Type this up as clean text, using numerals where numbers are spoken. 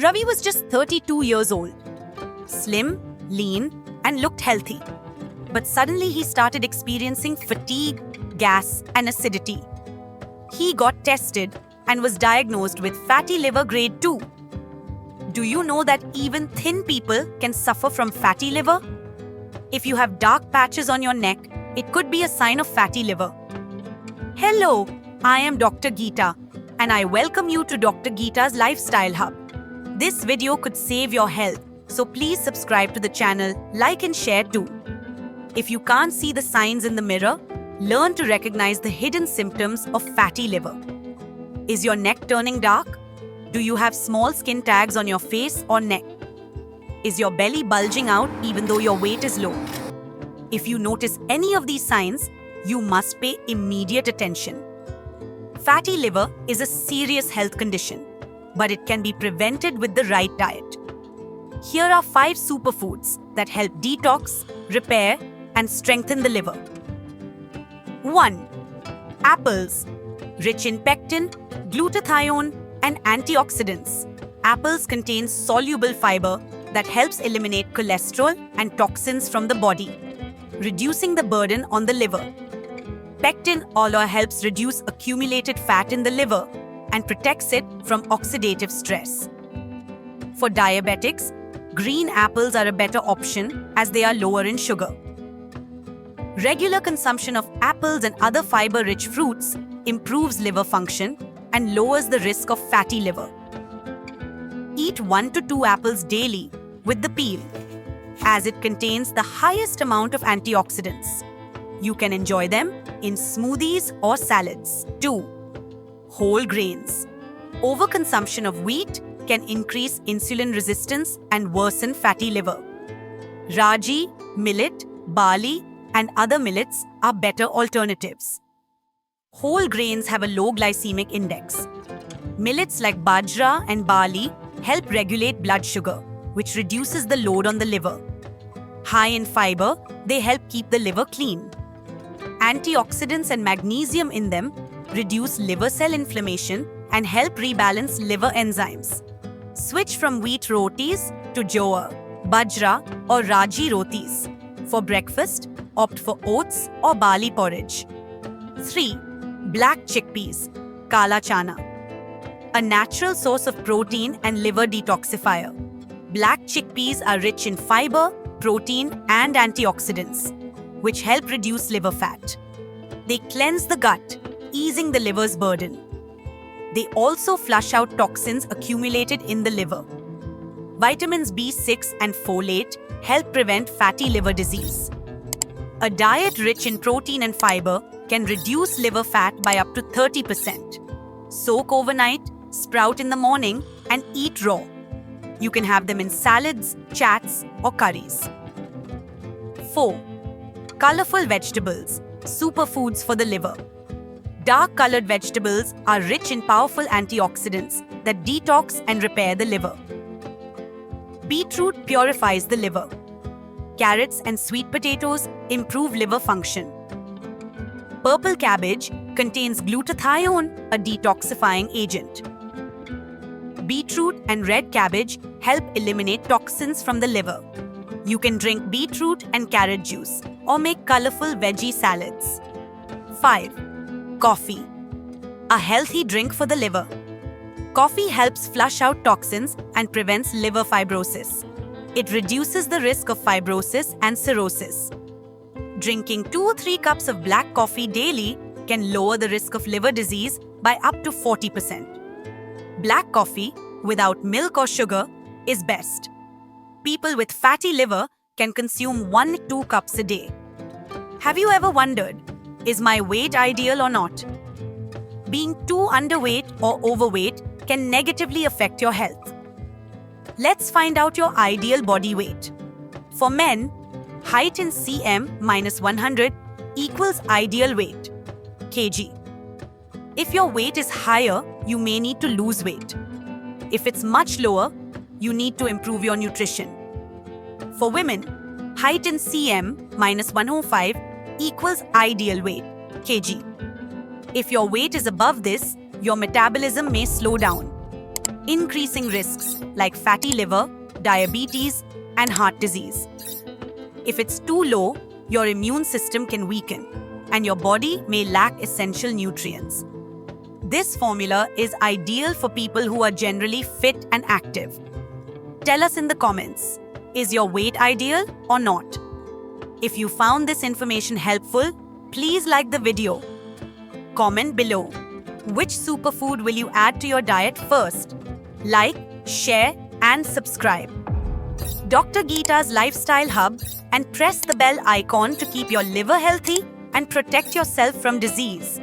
Ravi was just 32 years old, slim, lean, and looked healthy. But suddenly he started experiencing fatigue, gas, and acidity. He got tested and was diagnosed with fatty liver grade 2. Do you know that even thin people can suffer from fatty liver? If you have dark patches on your neck, it could be a sign of fatty liver. Hello, I am Dr. Geeta, and I welcome you to Dr. Geeta's Lifestyle Hub. This video could save your health, so please subscribe to the channel, like and share too. If you can't see the signs in the mirror, learn to recognize the hidden symptoms of fatty liver. Is your neck turning dark? Do you have small skin tags on your face or neck? Is your belly bulging out even though your weight is low? If you notice any of these signs, you must pay immediate attention. Fatty liver is a serious health condition, but it can be prevented with the right diet. Here are 5 superfoods that help detox, repair, and strengthen the liver. 1. Apples. Rich in pectin, glutathione, and antioxidants, apples contain soluble fiber that helps eliminate cholesterol and toxins from the body, reducing the burden on the liver. Pectin also helps reduce accumulated fat in the liver and protects it from oxidative stress. For diabetics, green apples are a better option as they are lower in sugar. Regular consumption of apples and other fiber-rich fruits improves liver function and lowers the risk of fatty liver. Eat 1 to 2 apples daily with the peel, as it contains the highest amount of antioxidants. You can enjoy them in smoothies or salads. 2. Whole grains. Overconsumption of wheat can increase insulin resistance and worsen fatty liver. Ragi, millet, barley, and other millets are better alternatives. Whole grains have a low glycemic index. Millets like bajra and barley help regulate blood sugar, which reduces the load on the liver. High in fiber, they help keep the liver clean. Antioxidants and magnesium in them reduce liver cell inflammation and help rebalance liver enzymes. Switch from wheat rotis to jowar, bajra, or ragi rotis. For breakfast, opt for oats or barley porridge. 3. Black chickpeas, kala chana. A natural source of protein and liver detoxifier. Black chickpeas are rich in fiber, protein, and antioxidants, which help reduce liver fat. They cleanse the gut, easing the liver's burden. They also flush out toxins accumulated in the liver. Vitamins B6 and folate help prevent fatty liver disease. A diet rich in protein and fiber can reduce liver fat by up to 30%. Soak overnight, sprout in the morning, and eat raw. You can have them in salads, chats, or curries. 4. Colorful vegetables, superfoods for the liver. Dark-colored vegetables are rich in powerful antioxidants that detox and repair the liver. Beetroot purifies the liver. Carrots and sweet potatoes improve liver function. Purple cabbage contains glutathione, a detoxifying agent. Beetroot and red cabbage help eliminate toxins from the liver. You can drink beetroot and carrot juice or make colorful veggie salads. 5. Coffee. A healthy drink for the liver. Coffee helps flush out toxins and prevents liver fibrosis. It reduces the risk of fibrosis and cirrhosis. Drinking 2-3 cups of black coffee daily can lower the risk of liver disease by up to 40%. Black coffee, without milk or sugar, is best. People with fatty liver can consume 1-2 cups a day. Have you ever wondered, is my weight ideal or not? Being too underweight or overweight can negatively affect your health. Let's find out your ideal body weight. For men, height in cm minus 100 equals ideal weight, kg. If your weight is higher, you may need to lose weight. If it's much lower, you need to improve your nutrition. For women, height in cm minus 105 equals ideal weight, kg. If your weight is above this, your metabolism may slow down. increasing risks like fatty liver, diabetes, and heart disease. If it's too low, your immune system can weaken, and your body may lack essential nutrients. This formula is ideal for people who are generally fit and active. Tell us in the comments, is your weight ideal or not? If you found this information helpful, please like the video. Comment below. Which superfood will you add to your diet first? Like, share, and subscribe. Dr. Geeta's Lifestyle Hub, and press the bell icon to keep your liver healthy and protect yourself from disease.